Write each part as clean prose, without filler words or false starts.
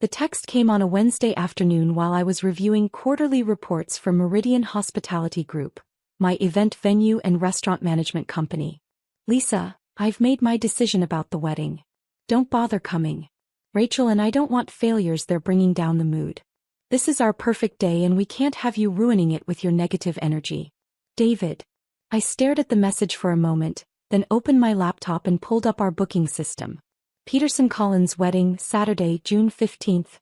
The text came on a Wednesday afternoon while I was reviewing quarterly reports for Meridian Hospitality Group, my event venue and restaurant management company. Lisa, I've made my decision about the wedding. Don't bother coming. Rachel and I don't want failures. They're bringing down the mood. This is our perfect day and we can't have you ruining it with your negative energy. David. I stared at the message for a moment, then opened my laptop and pulled up our booking system. Peterson Collins wedding, Saturday, June 15th.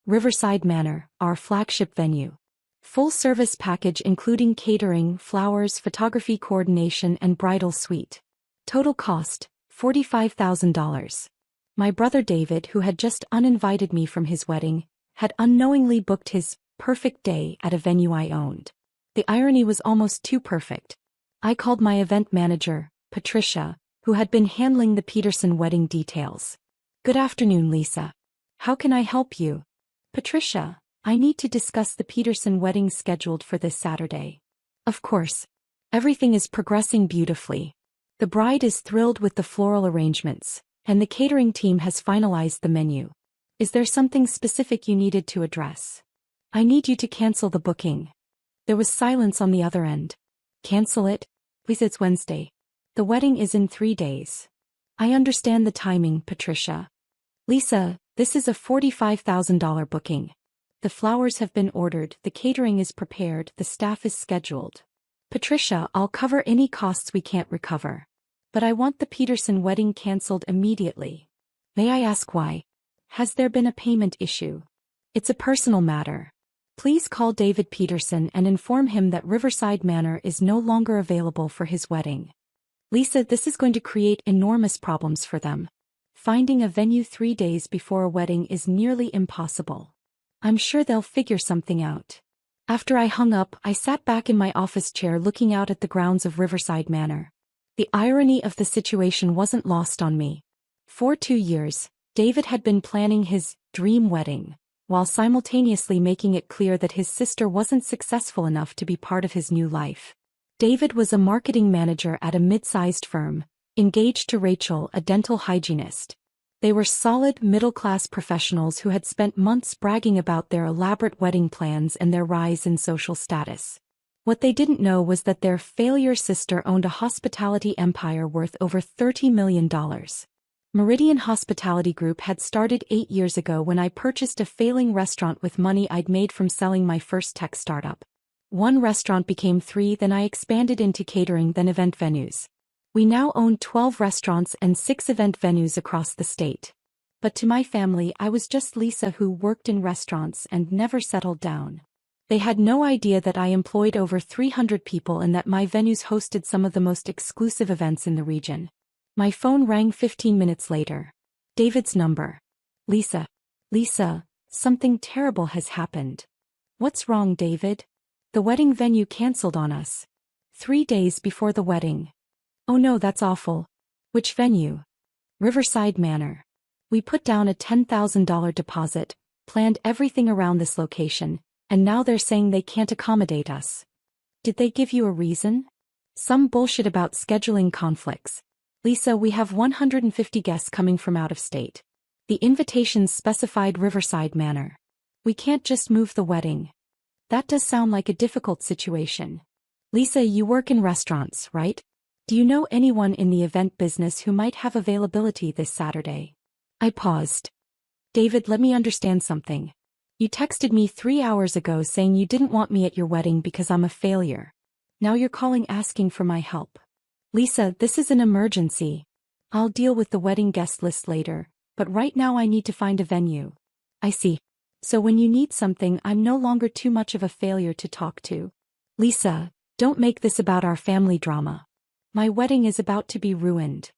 Riverside Manor, our flagship venue. Full service package including catering, flowers, photography coordination and bridal suite. Total cost, $45,000. My brother David, who had just uninvited me from his wedding, had unknowingly booked his perfect day at a venue I owned. The irony was almost too perfect. I called my event manager, Patricia, who had been handling the Peterson wedding details. Good afternoon, Lisa. How can I help you? Patricia, I need to discuss the Peterson wedding scheduled for this Saturday. Of course. Everything is progressing beautifully. The bride is thrilled with the floral arrangements, and the catering team has finalized the menu. Is there something specific you needed to address? I need you to cancel the booking. There was silence on the other end. Cancel it? Please, it's Wednesday. The wedding is in 3 days. I understand the timing, Patricia. Lisa, this is a $45,000 booking. The flowers have been ordered, the catering is prepared, the staff is scheduled. Patricia, I'll cover any costs we can't recover. But I want the Peterson wedding cancelled immediately. May I ask why? Has there been a payment issue? It's a personal matter. Please call David Peterson and inform him that Riverside Manor is no longer available for his wedding. Lisa, this is going to create enormous problems for them. Finding a venue 3 days before a wedding is nearly impossible. I'm sure they'll figure something out. After I hung up, I sat back in my office chair looking out at the grounds of Riverside Manor. The irony of the situation wasn't lost on me. For 2 years, David had been planning his dream wedding, while simultaneously making it clear that his sister wasn't successful enough to be part of his new life. David was a marketing manager at a mid-sized firm, engaged to Rachel, a dental hygienist. They were solid middle-class professionals who had spent months bragging about their elaborate wedding plans and their rise in social status. What they didn't know was that their failure sister owned a hospitality empire worth over $30 million. Meridian Hospitality Group had started 8 years ago when I purchased a failing restaurant with money I'd made from selling my first tech startup. 1 restaurant became 3, then I expanded into catering, then event venues. We now own 12 restaurants and 6 event venues across the state. But to my family, I was just Lisa who worked in restaurants and never settled down. They had no idea that I employed over 300 people and that my venues hosted some of the most exclusive events in the region. My phone rang 15 minutes later. David's number. Lisa. Lisa, something terrible has happened. What's wrong, David? The wedding venue canceled on us. 3 days before the wedding. Oh no, that's awful. Which venue? Riverside Manor. We put down a $10,000 deposit, planned everything around this location, and now they're saying they can't accommodate us. Did they give you a reason? Some bullshit about scheduling conflicts. Lisa, we have 150 guests coming from out of state. The invitations specified Riverside Manor. We can't just move the wedding. That does sound like a difficult situation. Lisa, you work in restaurants, right? Do you know anyone in the event business who might have availability this Saturday? I paused. David, let me understand something. You texted me 3 hours ago saying you didn't want me at your wedding because I'm a failure. Now you're calling asking for my help. Lisa, this is an emergency. I'll deal with the wedding guest list later, but right now I need to find a venue. I see. So when you need something, I'm no longer too much of a failure to talk to. Lisa, don't make this about our family drama. My wedding is about to be ruined.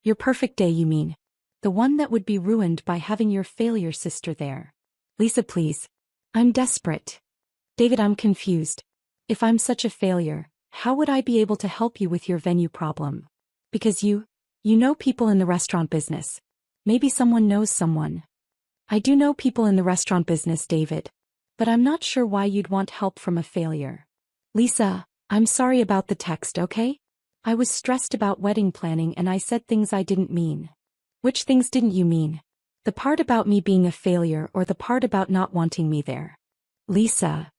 Your perfect day, you mean? The one that would be ruined by having your failure sister there. Lisa, please. I'm desperate. David, I'm confused. If I'm such a failure, how would I be able to help you with your venue problem? Because you know people in the restaurant business. Maybe someone knows someone. I do know people in the restaurant business, David. But I'm not sure why you'd want help from a failure. Lisa, I'm sorry about the text, okay? I was stressed about wedding planning and I said things I didn't mean. Which things didn't you mean? The part about me being a failure or the part about not wanting me there? Lisa.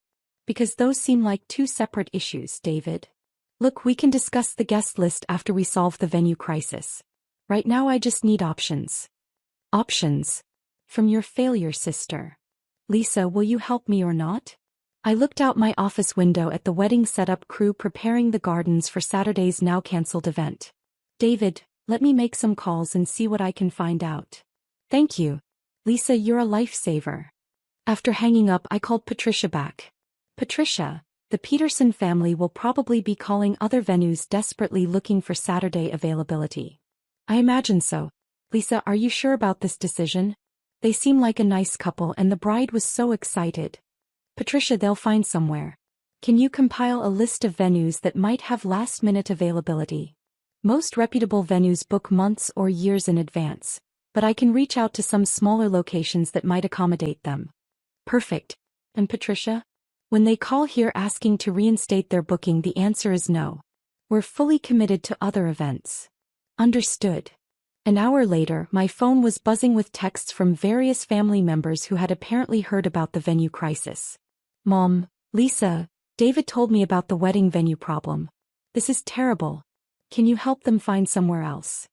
Because those seem like two separate issues, David. Look, we can discuss the guest list after we solve the venue crisis. Right now I just need options. Options? From your failure sister. Lisa, will you help me or not? I looked out my office window at the wedding setup crew preparing the gardens for Saturday's now-cancelled event. David, let me make some calls and see what I can find out. Thank you. Lisa, you're a lifesaver. After hanging up, I called Patricia back. Patricia, the Peterson family will probably be calling other venues desperately looking for Saturday availability. I imagine so. Lisa, are you sure about this decision? They seem like a nice couple and the bride was so excited. Patricia, they'll find somewhere. Can you compile a list of venues that might have last-minute availability? Most reputable venues book months or years in advance, but I can reach out to some smaller locations that might accommodate them. Perfect. And Patricia? When they call here asking to reinstate their booking, the answer is no. We're fully committed to other events. Understood. An hour later, my phone was buzzing with texts from various family members who had apparently heard about the venue crisis. Mom, Lisa, David told me about the wedding venue problem. This is terrible. Can you help them find somewhere else?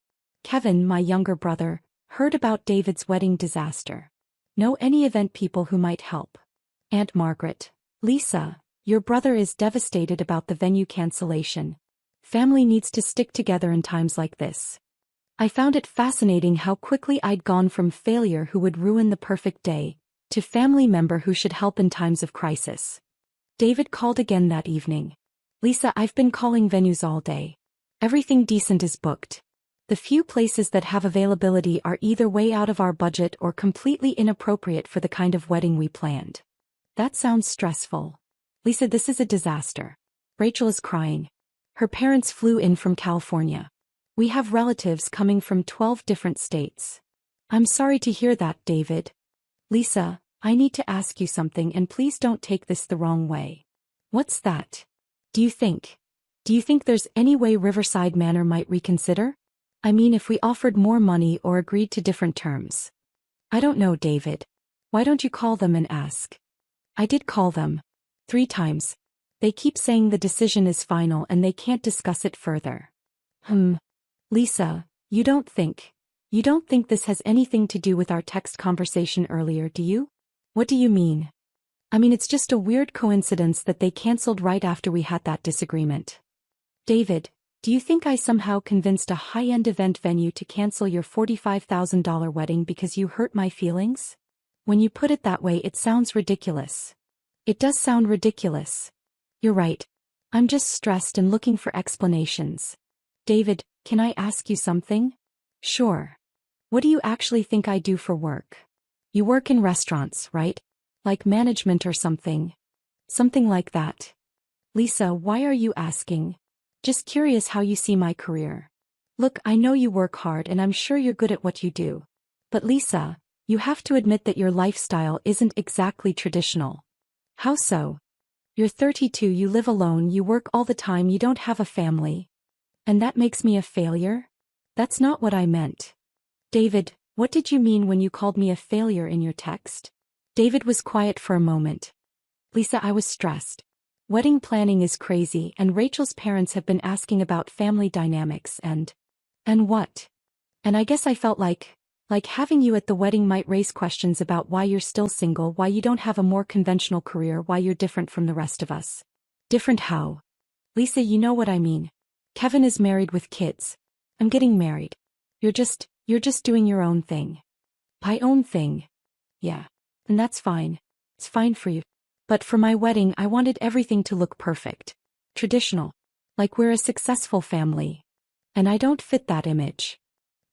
Kevin, my younger brother, heard about David's wedding disaster. Know any event people who might help? Aunt Margaret. Lisa, your brother is devastated about the venue cancellation. Family needs to stick together in times like this. I found it fascinating how quickly I'd gone from failure who would ruin the perfect day, to family member who should help in times of crisis. David called again that evening. Lisa, I've been calling venues all day. Everything decent is booked. The few places that have availability are either way out of our budget or completely inappropriate for the kind of wedding we planned. That sounds stressful. Lisa, this is a disaster. Rachel is crying. Her parents flew in from California. We have relatives coming from 12 different states. I'm sorry to hear that, David. Lisa, I need to ask you something and please don't take this the wrong way. What's that? Do you think there's any way Riverside Manor might reconsider? I mean, if we offered more money or agreed to different terms. I don't know, David. Why don't you call them and ask? I did call them. 3 times. They keep saying the decision is final and they can't discuss it further. Lisa, you don't think this has anything to do with our text conversation earlier, do you? What do you mean? I mean, it's just a weird coincidence that they cancelled right after we had that disagreement. David, do you think I somehow convinced a high-end event venue to cancel your $45,000 wedding because you hurt my feelings? When you put it that way, it sounds ridiculous. It does sound ridiculous. You're right. I'm just stressed and looking for explanations. David, can I ask you something? Sure. What do you actually think I do for work? You work in restaurants, right? Like management or something? Something like that. Lisa, why are you asking? Just curious how you see my career. Look, I know you work hard and I'm sure you're good at what you do. But Lisa, you have to admit that your lifestyle isn't exactly traditional. How so? You're 32, you live alone, you work all the time, you don't have a family. And that makes me a failure? That's not what I meant. David, what did you mean when you called me a failure in your text? David was quiet for a moment. Lisa, I was stressed. Wedding planning is crazy and Rachel's parents have been asking about family dynamics and what? And I guess I felt like having you at the wedding might raise questions about why you're still single, why you don't have a more conventional career, why you're different from the rest of us. Different how? Lisa, you know what I mean. Kevin is married with kids. I'm getting married. You're just doing your own thing. My own thing. Yeah. And that's fine. It's fine for you. But for my wedding, I wanted everything to look perfect. Traditional. Like we're a successful family. And I don't fit that image.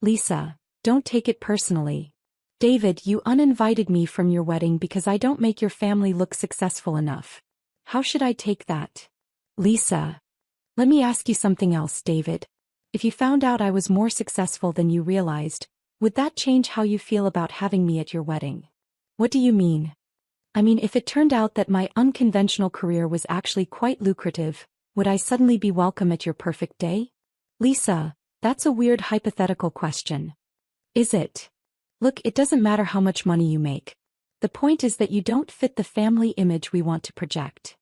Lisa, don't take it personally. David, you uninvited me from your wedding because I don't make your family look successful enough. How should I take that? Lisa. Let me ask you something else, David. If you found out I was more successful than you realized, would that change how you feel about having me at your wedding? What do you mean? I mean, if it turned out that my unconventional career was actually quite lucrative, would I suddenly be welcome at your perfect day? Lisa, that's a weird hypothetical question. Is it? Look, it doesn't matter how much money you make. The point is that you don't fit the family image we want to project.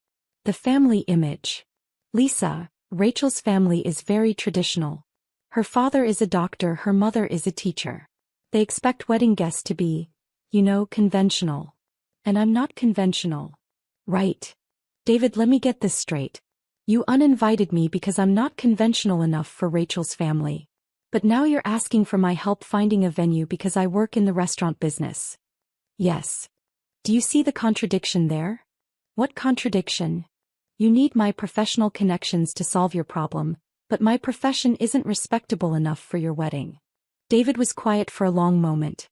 The family image. Lisa, Rachel's family is very traditional. Her father is a doctor, her mother is a teacher. They expect wedding guests to be, conventional. And I'm not conventional. Right. David, let me get this straight. You uninvited me because I'm not conventional enough for Rachel's family. But now you're asking for my help finding a venue because I work in the restaurant business. Yes. Do you see the contradiction there? What contradiction? You need my professional connections to solve your problem, but my profession isn't respectable enough for your wedding. David was quiet for a long moment.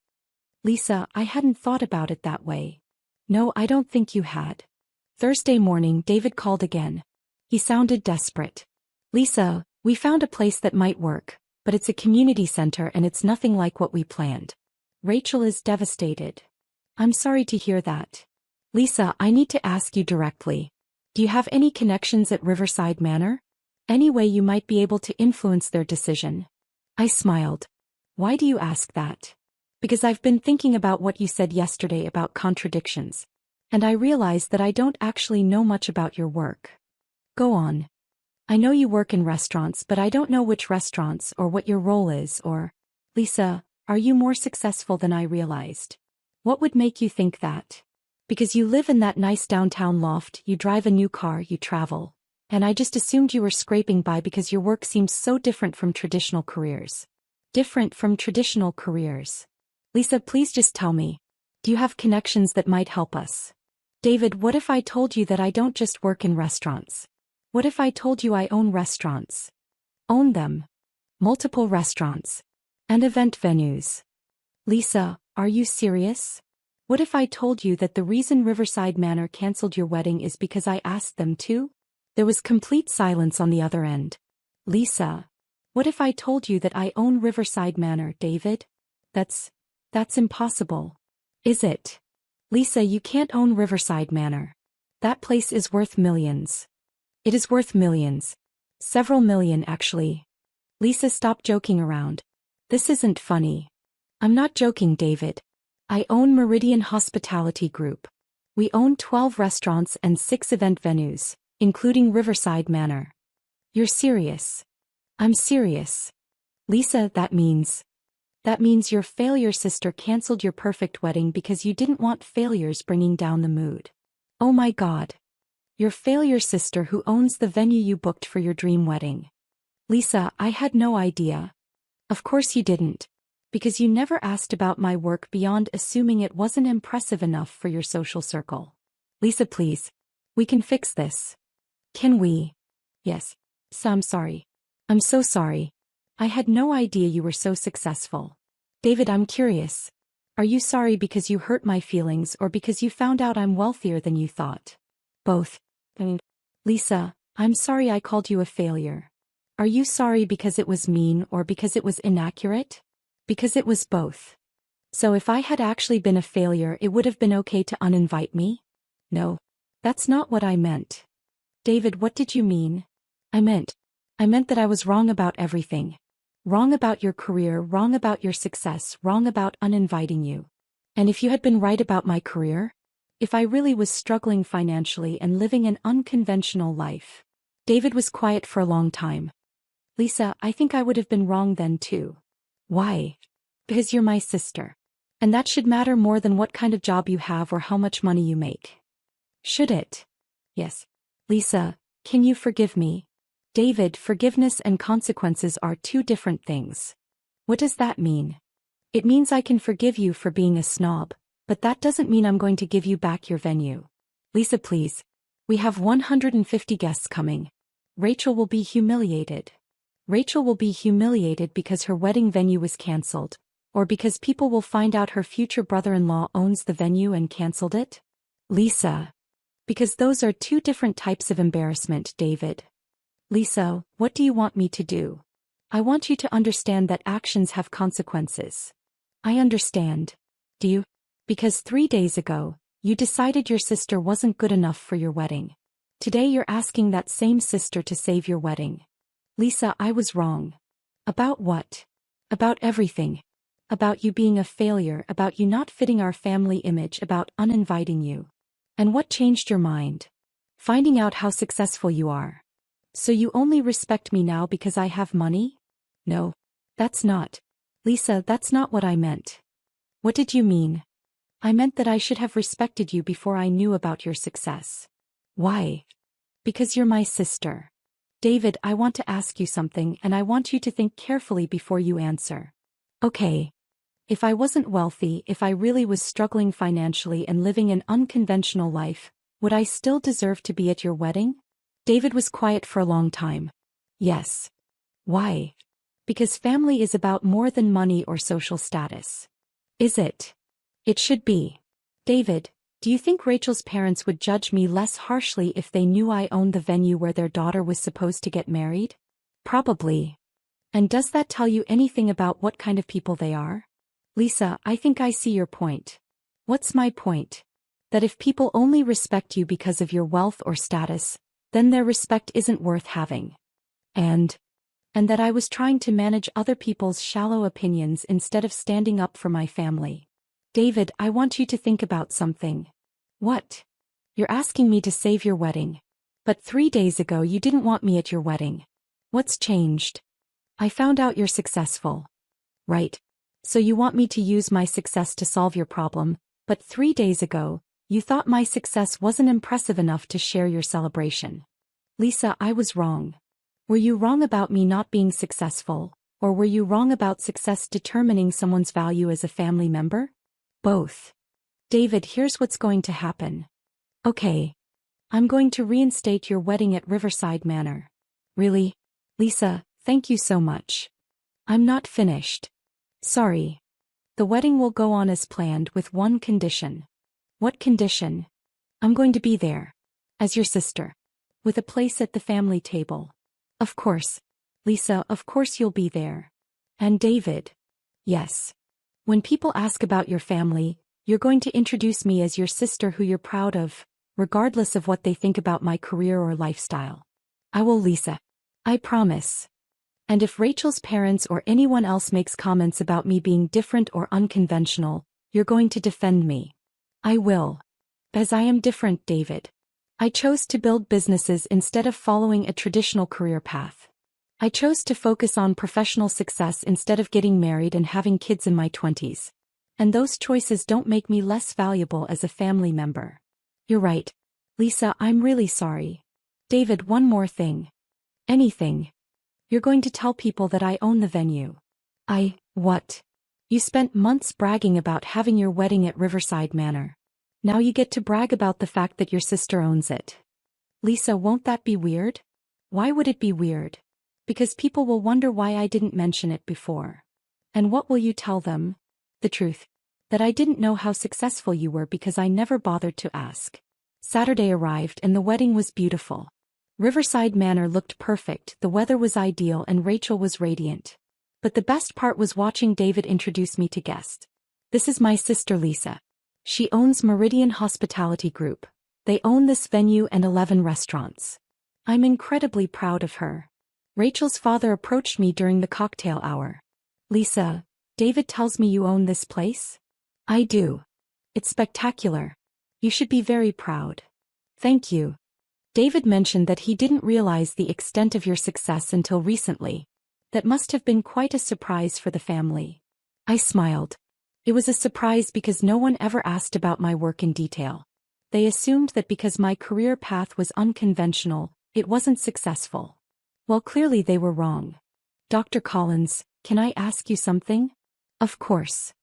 Lisa, I hadn't thought about it that way. No, I don't think you had. Thursday morning, David called again. He sounded desperate. Lisa, we found a place that might work, but it's a community center and it's nothing like what we planned. Rachel is devastated. I'm sorry to hear that. Lisa, I need to ask you directly. Do you have any connections at Riverside Manor? Any way you might be able to influence their decision? I smiled. Why do you ask that? Because I've been thinking about what you said yesterday about contradictions. And I realized that I don't actually know much about your work. Go on. I know you work in restaurants, but I don't know which restaurants or what your role is or... Lisa, are you more successful than I realized? What would make you think that? Because you live in that nice downtown loft, you drive a new car, you travel. And I just assumed you were scraping by because your work seems so different from traditional careers. Different from traditional careers. Lisa, please just tell me. Do you have connections that might help us? David, what if I told you that I don't just work in restaurants? What if I told you I own restaurants? Own them. Multiple restaurants. And event venues. Lisa, are you serious? What if I told you that the reason Riverside Manor canceled your wedding is because I asked them to? There was complete silence on the other end. Lisa, what if I told you that I own Riverside Manor, David? That's impossible. Is it? Lisa, you can't own Riverside Manor. That place is worth millions. It is worth millions. Several million, actually. Lisa, stop joking around. This isn't funny. I'm not joking, David. I own Meridian Hospitality Group. We own 12 restaurants and 6 event venues, including Riverside Manor. You're serious? I'm serious. Lisa, that means your failure sister canceled your perfect wedding because you didn't want failures bringing down the mood. Oh my God. Your failure sister who owns the venue you booked for your dream wedding. Lisa, I had no idea. Of course you didn't. Because you never asked about my work beyond assuming it wasn't impressive enough for your social circle. Lisa, please. We can fix this. Can we? Yes. So I'm sorry. I'm so sorry. I had no idea you were so successful. David, I'm curious. Are you sorry because you hurt my feelings or because you found out I'm wealthier than you thought? Both. Lisa, I'm sorry I called you a failure. Are you sorry because it was mean or because it was inaccurate? Because it was both. So if I had actually been a failure, it would have been okay to uninvite me? No. That's not what I meant. David, what did you mean? I meant that I was wrong about everything. Wrong about your career, wrong about your success, wrong about uninviting you. And if you had been right about my career? If I really was struggling financially and living an unconventional life. David was quiet for a long time. Lisa, I think I would have been wrong then too. Why? Because you're my sister. And that should matter more than what kind of job you have or how much money you make. Should it? Yes. Lisa, can you forgive me? David, forgiveness and consequences are two different things. What does that mean? It means I can forgive you for being a snob, but that doesn't mean I'm going to give you back your venue. Lisa, please. We have 150 guests coming. Rachel will be humiliated. Rachel will be humiliated because her wedding venue was canceled, or because people will find out her future brother-in-law owns the venue and canceled it? Lisa. Because those are two different types of embarrassment, David. Lisa, what do you want me to do? I want you to understand that actions have consequences. I understand. Do you? Because 3 days ago, you decided your sister wasn't good enough for your wedding. Today you're asking that same sister to save your wedding. Lisa, I was wrong. About what? About everything. About you being a failure, about you not fitting our family image, about uninviting you. And what changed your mind? Finding out how successful you are. So you only respect me now because I have money? No. That's not. Lisa, that's not what I meant. What did you mean? I meant that I should have respected you before I knew about your success. Why? Because you're my sister. David, I want to ask you something and I want you to think carefully before you answer. Okay. If I wasn't wealthy, if I really was struggling financially and living an unconventional life, would I still deserve to be at your wedding? David was quiet for a long time. Yes. Why? Because family is about more than money or social status. Is it? It should be. David, do you think Rachel's parents would judge me less harshly if they knew I owned the venue where their daughter was supposed to get married? Probably. And does that tell you anything about what kind of people they are? Lisa, I think I see your point. What's my point? That if people only respect you because of your wealth or status, then their respect isn't worth having. And that I was trying to manage other people's shallow opinions instead of standing up for my family. David, I want you to think about something. What? You're asking me to save your wedding. But 3 days ago you didn't want me at your wedding. What's changed? I found out you're successful. Right. So you want me to use my success to solve your problem, but 3 days ago, you thought my success wasn't impressive enough to share your celebration. Lisa, I was wrong. Were you wrong about me not being successful, or were you wrong about success determining someone's value as a family member? Both. David, here's what's going to happen. Okay. I'm going to reinstate your wedding at Riverside Manor. Really? Lisa, thank you so much. I'm not finished. Sorry. The wedding will go on as planned with one condition. What condition? I'm going to be there. As your sister. With a place at the family table. Of course. Lisa, of course you'll be there. And David. Yes. When people ask about your family, you're going to introduce me as your sister who you're proud of, regardless of what they think about my career or lifestyle. I will, Lisa. I promise. And if Rachel's parents or anyone else makes comments about me being different or unconventional, you're going to defend me. I will. As I am different, David. I chose to build businesses instead of following a traditional career path. I chose to focus on professional success instead of getting married and having kids in my 20s. And those choices don't make me less valuable as a family member. You're right. Lisa, I'm really sorry. David, one more thing. Anything. You're going to tell people that I own the venue. What? You spent months bragging about having your wedding at Riverside Manor. Now you get to brag about the fact that your sister owns it. Lisa, won't that be weird? Why would it be weird? Because people will wonder why I didn't mention it before. And what will you tell them? The truth. That I didn't know how successful you were because I never bothered to ask. Saturday arrived and the wedding was beautiful. Riverside Manor looked perfect, the weather was ideal and Rachel was radiant. But the best part was watching David introduce me to guests. This is my sister Lisa. She owns Meridian Hospitality Group. They own this venue and 11 restaurants. I'm incredibly proud of her. Rachel's father approached me during the cocktail hour. Lisa, David tells me you own this place? I do. It's spectacular. You should be very proud. Thank you. David mentioned that he didn't realize the extent of your success until recently. That must have been quite a surprise for the family. I smiled. It was a surprise because no one ever asked about my work in detail. They assumed that because my career path was unconventional, it wasn't successful. Well, clearly they were wrong. Dr. Collins, can I ask you something? Of course.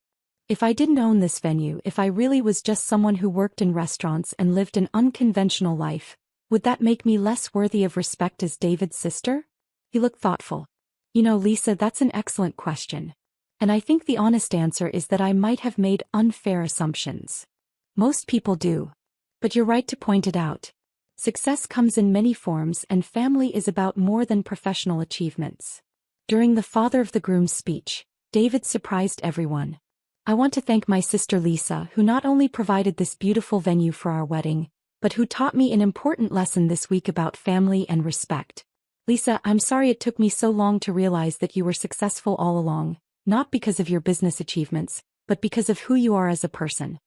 If I didn't own this venue, if I really was just someone who worked in restaurants and lived an unconventional life, would that make me less worthy of respect as David's sister? He looked thoughtful. You know, Lisa, that's an excellent question. And I think the honest answer is that I might have made unfair assumptions. Most people do. But you're right to point it out. Success comes in many forms and family is about more than professional achievements. During the father of the groom's speech, David surprised everyone. I want to thank my sister Lisa, who not only provided this beautiful venue for our wedding, but who taught me an important lesson this week about family and respect. Lisa, I'm sorry it took me so long to realize that you were successful all along. Not because of your business achievements, but because of who you are as a person.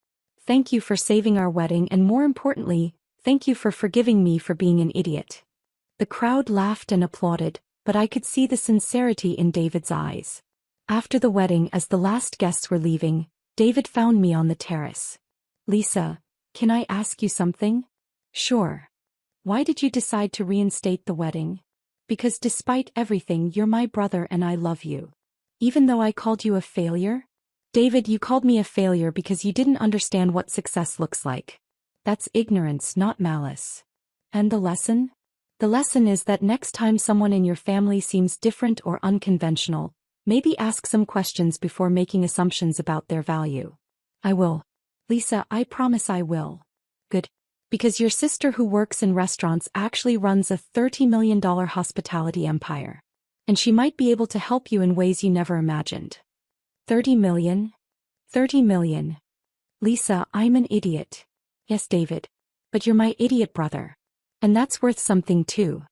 Thank you for saving our wedding, and more importantly, thank you for forgiving me for being an idiot." The crowd laughed and applauded, but I could see the sincerity in David's eyes. After the wedding, as the last guests were leaving, David found me on the terrace. "Lisa, can I ask you something?" "Sure." "Why did you decide to reinstate the wedding?" "Because despite everything, you're my brother and I love you." "Even though I called you a failure?" "David, you called me a failure because you didn't understand what success looks like. That's ignorance, not malice." "And the lesson?" "The lesson is that next time someone in your family seems different or unconventional, maybe ask some questions before making assumptions about their value." "I will. Lisa, I promise I will." "Good. Because your sister who works in restaurants actually runs a $30 million hospitality empire. And she might be able to help you in ways you never imagined." "30 million? 30 million. Lisa, I'm an idiot." "Yes, David. But you're my idiot brother. And that's worth something too."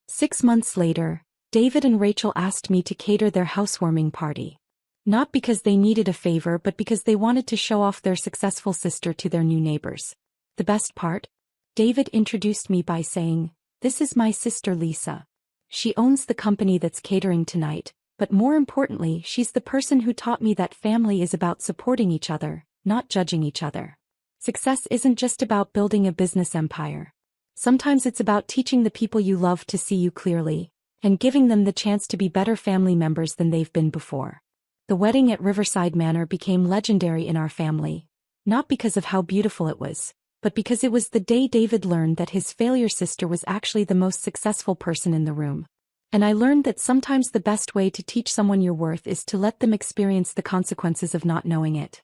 6 months later, David and Rachel asked me to cater their housewarming party. Not because they needed a favor, but because they wanted to show off their successful sister to their new neighbors. The best part? David introduced me by saying, "This is my sister Lisa. She owns the company that's catering tonight, but more importantly, she's the person who taught me that family is about supporting each other, not judging each other. Success isn't just about building a business empire. Sometimes it's about teaching the people you love to see you clearly, and giving them the chance to be better family members than they've been before." The wedding at Riverside Manor became legendary in our family, not because of how beautiful it was, but because it was the day David learned that his failure sister was actually the most successful person in the room. And I learned that sometimes the best way to teach someone your worth is to let them experience the consequences of not knowing it.